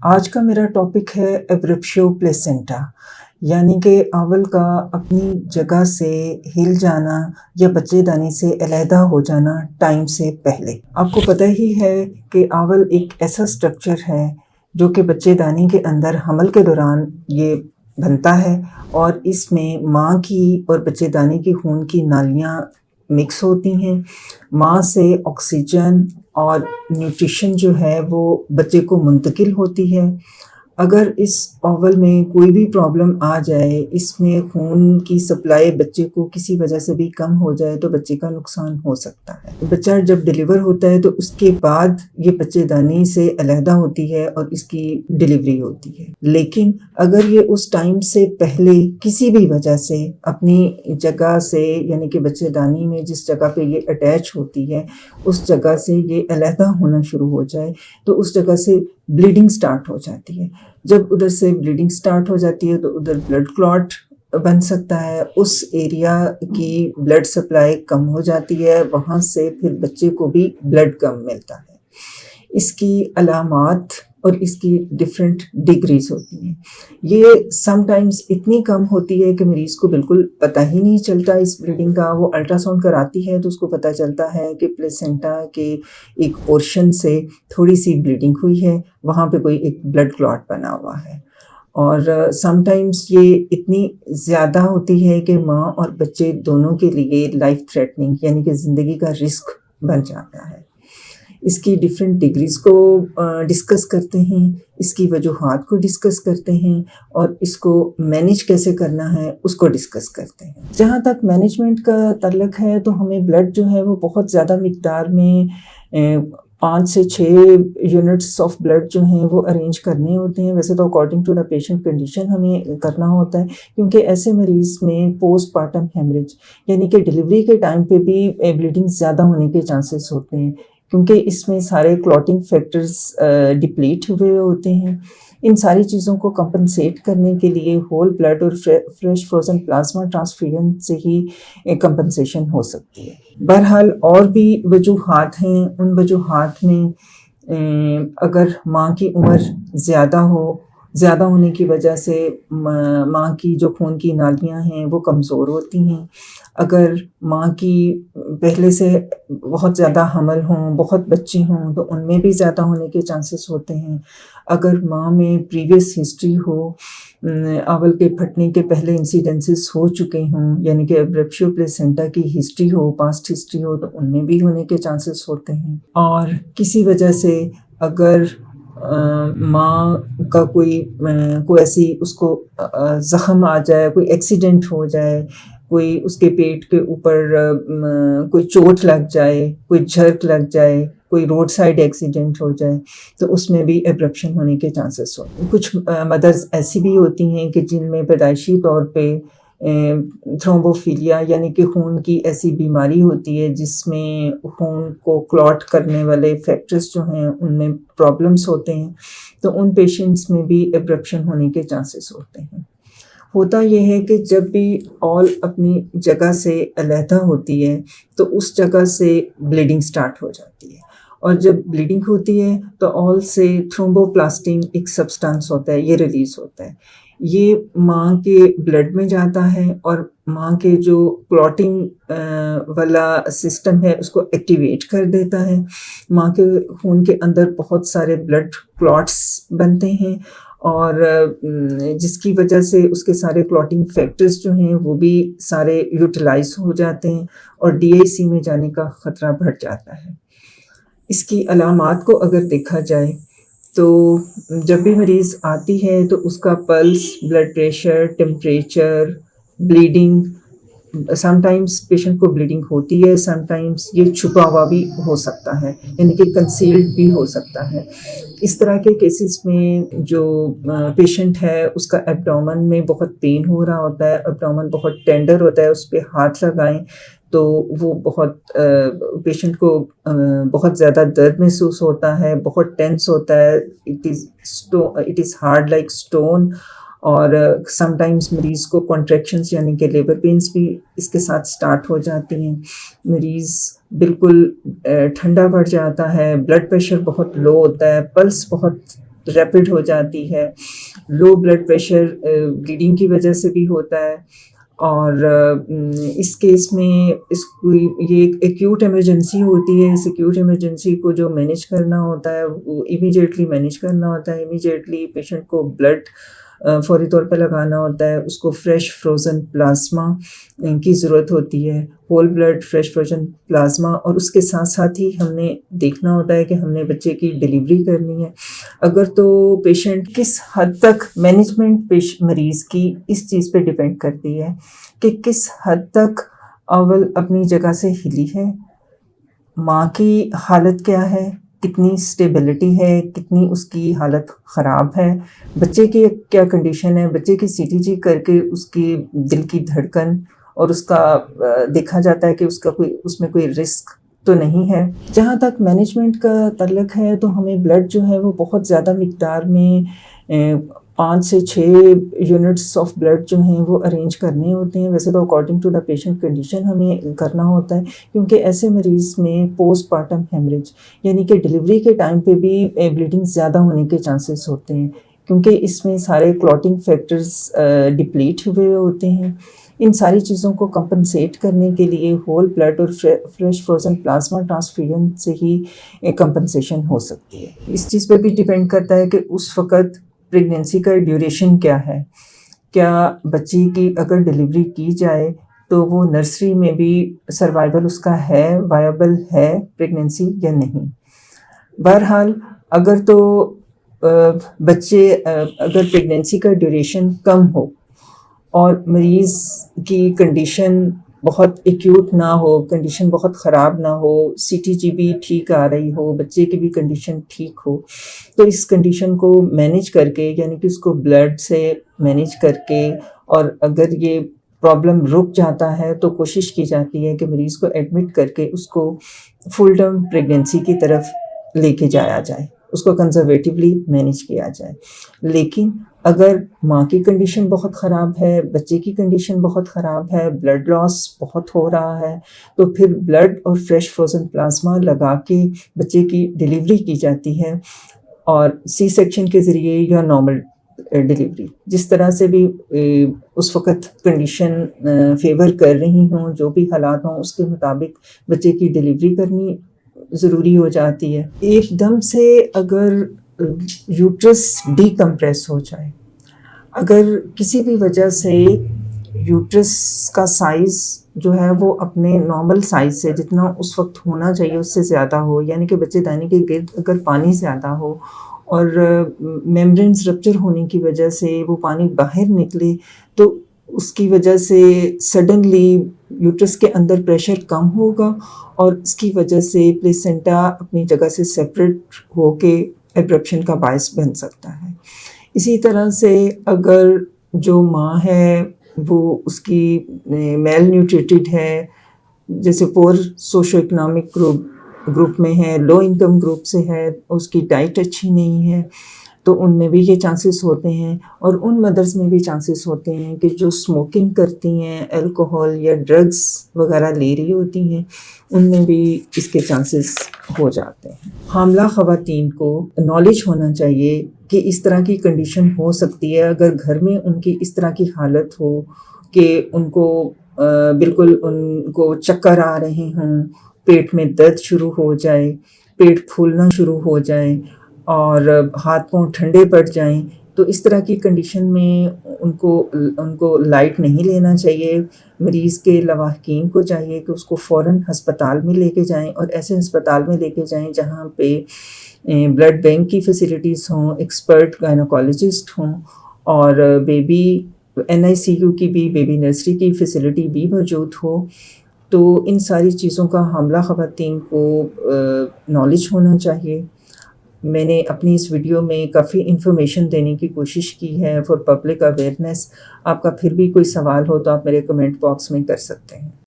آج کا میرا ٹاپک ہے ایبرپشیو پلیسنٹا، یعنی کہ آول کا اپنی جگہ سے ہل جانا یا بچے دانی سے علیحدہ ہو جانا ٹائم سے پہلے۔ آپ کو پتہ ہی ہے کہ آول ایک ایسا سٹرکچر ہے جو کہ بچے دانی کے اندر حمل کے دوران یہ بنتا ہے، اور اس میں ماں کی اور بچے دانی کی خون کی نالیاں مکس ہوتی ہیں۔ ماں سے آکسیجن اور نیوٹریشن جو ہے وہ بچے کو منتقل ہوتی ہے۔ اگر اس اوول میں کوئی بھی پرابلم آ جائے، اس میں خون کی سپلائی بچے کو کسی وجہ سے بھی کم ہو جائے تو بچے کا نقصان ہو سکتا ہے۔ بچہ جب ڈیلیور ہوتا ہے تو اس کے بعد یہ بچے دانی سے علیحدہ ہوتی ہے اور اس کی ڈیلیوری ہوتی ہے، لیکن اگر یہ اس ٹائم سے پہلے کسی بھی وجہ سے اپنی جگہ سے، یعنی کہ بچے دانی میں جس جگہ پہ یہ اٹیچ ہوتی ہے اس جگہ سے یہ علیحدہ ہونا شروع ہو جائے تو اس جگہ سے بلیڈنگ سٹارٹ ہو جاتی ہے۔ جب ادھر سے بلیڈنگ سٹارٹ ہو جاتی ہے تو ادھر بلڈ کلاٹ بن سکتا ہے، اس ایریا کی بلڈ سپلائی کم ہو جاتی ہے، وہاں سے پھر بچے کو بھی بلڈ کم ملتا ہے۔ اس کی علامات اور اس کی ڈیفرنٹ ڈگریز ہوتی ہیں۔ یہ سم ٹائمز اتنی کم ہوتی ہے کہ مریض کو بالکل پتہ ہی نہیں چلتا اس بلیڈنگ کا۔ وہ الٹرا ساؤنڈ کراتی ہے تو اس کو پتہ چلتا ہے کہ پلیسنٹا کے ایک پورشن سے تھوڑی سی بلیڈنگ ہوئی ہے، وہاں پہ کوئی ایک بلڈ کلاٹ بنا ہوا ہے۔ اور سم ٹائمز یہ اتنی زیادہ ہوتی ہے کہ ماں اور بچے دونوں کے لیے لائف تھریٹننگ، یعنی کہ زندگی کا رسک بن جاتا ہے۔ اس کی ڈیفرنٹ ڈگریز کو ڈسکس کرتے ہیں، اس کی وجوہات کو ڈسکس کرتے ہیں، اور اس کو مینیج کیسے کرنا ہے اس کو ڈسکس کرتے ہیں۔ جہاں تک مینجمنٹ کا تعلق ہے تو ہمیں بلڈ جو ہے وہ بہت زیادہ مقدار میں 5 سے 6 یونٹس آف بلڈ جو ہیں وہ ارینج کرنے ہوتے ہیں۔ ویسے تو according to the patient condition ہمیں کرنا ہوتا ہے، کیونکہ ایسے مریض میں پوسٹ پارٹم ہیمریج، یعنی کہ ڈیلیوری کے ٹائم پہ بھی بلیڈنگ زیادہ ہونے کے چانسز ہوتے ہیں، کیونکہ اس میں سارے کلاٹنگ فیکٹرز ڈپلیٹ ہوئے ہوتے ہیں۔ ان ساری چیزوں کو کمپنسیٹ کرنے کے لیے ہول بلڈ اور فریش فروزن پلازما ٹرانسفیوژن سے ہی کمپنسیشن ہو سکتی ہے۔ بہرحال اور بھی وجوہات ہیں، ان وجوہات میں اگر ماں کی عمر زیادہ ہونے کی وجہ سے ماں کی جو خون کی نالیاں ہیں وہ کمزور ہوتی ہیں، اگر ماں کی پہلے سے بہت زیادہ حمل ہوں، بہت بچے ہوں تو ان میں بھی زیادہ ہونے کے چانسز ہوتے ہیں، اگر ماں میں پریویس ہسٹری ہو، آول کے پھٹنے کے پہلے انسیڈنسز ہو چکے ہوں، یعنی کہ ایبرپشیو پلیسنٹا کی ہسٹری ہو، پاسٹ ہسٹری ہو، تو ان میں بھی ہونے کے چانسز ہوتے ہیں۔ اور کسی وجہ سے اگر ماں کا کوئی ایسی اس کو زخم آ جائے، کوئی ایکسیڈنٹ ہو جائے، کوئی اس کے پیٹ کے اوپر کوئی چوٹ لگ جائے، کوئی جھرک لگ جائے، کوئی روڈ سائڈ ایکسیڈنٹ ہو جائے تو اس میں بھی ایبرپشن ہونے کے چانسز ہوتے ہیں۔ کچھ مدرز ایسی بھی ہوتی ہیں کہ جن میں پیدائشی طور پہ تھرومبوفیلیا، یعنی کہ خون کی ایسی بیماری ہوتی ہے جس میں خون کو کلاٹ کرنے والے فیکٹرز جو ہیں ان میں پرابلمس ہوتے ہیں، تو ان پیشنٹس میں بھی ایبرپشن ہونے کے چانسز ہوتے ہیں۔ ہوتا یہ ہے کہ جب بھی آل اپنی جگہ سے علیحدہ ہوتی ہے تو اس جگہ سے بلیڈنگ سٹارٹ ہو جاتی ہے، اور جب بلیڈنگ ہوتی ہے تو آل سے تھرومبوپلاسٹین ایک سبسٹانس ہوتا ہے، یہ ریلیز ہوتا ہے، یہ ماں کے بلڈ میں جاتا ہے اور ماں کے جو کلاٹنگ والا سسٹم ہے اس کو ایکٹیویٹ کر دیتا ہے۔ ماں کے خون کے اندر بہت سارے بلڈ کلاٹس بنتے ہیں، اور جس کی وجہ سے اس کے سارے کلاٹنگ فیکٹرز جو ہیں وہ بھی سارے یوٹیلائز ہو جاتے ہیں اور ڈی آئی سی میں جانے کا خطرہ بڑھ جاتا ہے۔ اس کی علامات کو اگر دیکھا جائے تو جب بھی مریض آتی ہے تو اس کا pulse, blood pressure, temperature, bleeding, some times patient کو بلیڈنگ ہوتی ہے، سم ٹائمز یہ چھپا ہوا بھی ہو سکتا ہے، یعنی کہ کنسیلڈ بھی ہو سکتا ہے۔ اس طرح کے کیسز میں جو پیشنٹ ہے اس کا ایبڈومن میں بہت پین ہو رہا ہوتا ہے، ایبڈومن بہت ٹینڈر ہوتا ہے، اس پہ ہاتھ لگائیں تو وہ بہت پیشنٹ کو بہت زیادہ درد محسوس ہوتا ہے، بہت ٹینس ہوتا ہے، it is hard like stone, اور سم ٹائمز مریض کو کنٹریکشنز یعنی کہ لیبر پینس بھی اس کے ساتھ سٹارٹ ہو جاتی ہیں، مریض بالکل ٹھنڈا پڑ جاتا ہے، بلڈ پریشر بہت لو ہوتا ہے، پلس بہت ریپڈ ہو جاتی ہے. لو بلڈ پریشر بلیڈنگ کی وجہ سے بھی ہوتا ہے. اور اس کیس میں یہ ایک ایکیوٹ ایمرجنسی ہوتی ہے. اس ایکیوٹ ایمرجنسی کو جو مینیج کرنا ہوتا ہے وہ امیڈیٹلی مینیج کرنا ہوتا ہے. امیڈیٹلی پیشنٹ کو بلڈ فوری طور پہ لگانا ہوتا ہے. اس کو فریش فروزن پلازما کی ضرورت ہوتی ہے, whole blood fresh frozen plasma. اور اس کے ساتھ ساتھ ہی ہم نے دیکھنا ہوتا ہے کہ ہم نے بچے کی ڈلیوری کرنی ہے. اگر تو پیشنٹ کس حد تک مینجمنٹ مریض کی اس چیز پہ ڈپینڈ کرتی ہے کہ کس حد تک اول اپنی جگہ سے ہلی ہے, ماں کی حالت کیا ہے, کتنی اسٹیبلٹی ہے, کتنی اس کی حالت خراب ہے, بچے کی کیا کنڈیشن ہے. بچے کی سی ٹی جی کر کے اس کی دل کی دھڑکن اور اس کا دیکھا جاتا ہے کہ اس میں کوئی رسک تو نہیں ہے. جہاں تک مینجمنٹ کا تعلق ہے تو ہمیں بلڈ جو ہے وہ بہت زیادہ مقدار میں 5 سے 6 یونٹس آف بلڈ جو ہیں وہ ارینج کرنے ہوتے ہیں. ویسے تو according to the patient condition ہمیں کرنا ہوتا ہے, کیونکہ ایسے مریض میں پوسٹ پارٹم ہیمریج یعنی کہ ڈلیوری کے ٹائم پہ بھی بلیڈنگ زیادہ ہونے کے چانسز ہوتے ہیں, کیونکہ اس میں سارے کلاٹنگ فیکٹرز ڈپلیٹ ہوئے ہوتے ہیں. ان ساری چیزوں کو کمپنسیٹ کرنے کے لیے ہول بلڈ اور فریش فروزن پلازما ٹرانسفیوژن سے ہی کمپنسیشن ہو سکتی ہے. اس چیز پہ بھی ڈیپینڈ کرتا ہے کہ اس وقت پریگنینسی کا ڈیوریشن کیا ہے. کیا بچی کی اگر ڈلیوری کی جائے تو وہ نرسری میں بھی سروائیول اس کا ہے, وائبل ہے پریگنینسی یا نہیں. بہرحال اگر تو بچے اگر پریگنینسی کا ڈیوریشن کم ہو اور مریض کی کنڈیشن بہت ایکیوٹ نہ ہو, کنڈیشن بہت خراب نہ ہو, سی ٹی جی بھی ٹھیک آ رہی ہو, بچے کی بھی کنڈیشن ٹھیک ہو, تو اس کنڈیشن کو مینیج کر کے یعنی کہ اس کو بلڈ سے مینیج کر کے, اور اگر یہ پرابلم رک جاتا ہے تو کوشش کی جاتی ہے کہ مریض کو ایڈمٹ کر کے اس کو فل ٹرم پریگنینسی کی طرف لے کے جایا جائے, اس کو کنزرویٹیولی مینیج کیا جائے. لیکن اگر ماں کی کنڈیشن بہت خراب ہے, بچے کی کنڈیشن بہت خراب ہے, بلڈ لاس بہت ہو رہا ہے, تو پھر بلڈ اور فریش فروزن پلازما لگا کے بچے کی ڈلیوری کی جاتی ہے, اور سی سیکشن کے ذریعے یا نارمل ڈلیوری, جس طرح سے بھی اس وقت کنڈیشن فیور کر رہی ہوں, جو بھی حالات ہوں اس کے مطابق بچے کی ڈلیوری کرنی ضروری ہو جاتی ہے. ایک دم سے اگر یوٹرس ڈی کمپریس ہو جائے, اگر کسی بھی وجہ سے یوٹرس کا سائز جو ہے وہ اپنے نارمل سائز سے جتنا اس وقت ہونا چاہیے اس سے زیادہ ہو, یعنی کہ بچے دانے کے گرد اگر پانی زیادہ ہو اور میمبرینز رپچر ہونے کی وجہ سے وہ پانی باہر نکلے, تو اس کی وجہ سے سڈنلی یوٹرس کے اندر پریشر کم ہوگا اور اس کی وجہ سے پلیسنٹا اپنی جگہ سے سیپریٹ ہو کے ایبرپشن کا باعث بن سکتا ہے. اسی طرح سے اگر جو ماں ہے وہ اس کی میل نیوٹریٹڈ ہے, جیسے پور سوشو اکنامک گروپ میں ہے, لو انکم گروپ سے ہے, اس کی ڈائٹ اچھی نہیں ہے, تو ان میں بھی یہ چانسز ہوتے ہیں. اور ان مدرس میں بھی چانسز ہوتے ہیں کہ جو اسموکنگ کرتی ہیں, الکوہول یا ڈرگس وغیرہ لے رہی ہوتی ہیں, ان میں بھی اس کے چانسز ہو جاتے ہیں. حاملہ خواتین کو نالج ہونا چاہیے کہ اس طرح کی کنڈیشن ہو سکتی ہے. اگر گھر میں ان کی اس طرح کی حالت ہو کہ ان کو بالکل ان کو چکر آ رہے ہوں, پیٹ میں درد شروع ہو جائے, پیٹ پھولنا شروع ہو جائے اور ہاتھ پاؤں ٹھنڈے پڑ جائیں, تو اس طرح کی کنڈیشن میں ان کو لائٹ نہیں لینا چاہیے. مریض کے لواحقین کو چاہیے کہ اس کو فوراً ہسپتال میں لے کے جائیں, اور ایسے ہسپتال میں لے کے جائیں جہاں پہ بلڈ بینک کی فیسلٹیز ہوں, ایکسپرٹ گائنوکالوجسٹ ہوں, اور بیبی NICU کی بھی, بیبی نرسری کی فیسلٹی بھی موجود ہو. تو ان ساری چیزوں کا حاملہ خواتین کو نالج ہونا چاہیے. میں نے اپنی اس ویڈیو میں کافی انفارمیشن دینے کی کوشش کی ہے فار پبلک اویئرنیس. آپ کا پھر بھی کوئی سوال ہو تو آپ میرے کمنٹ باکس میں کر سکتے ہیں.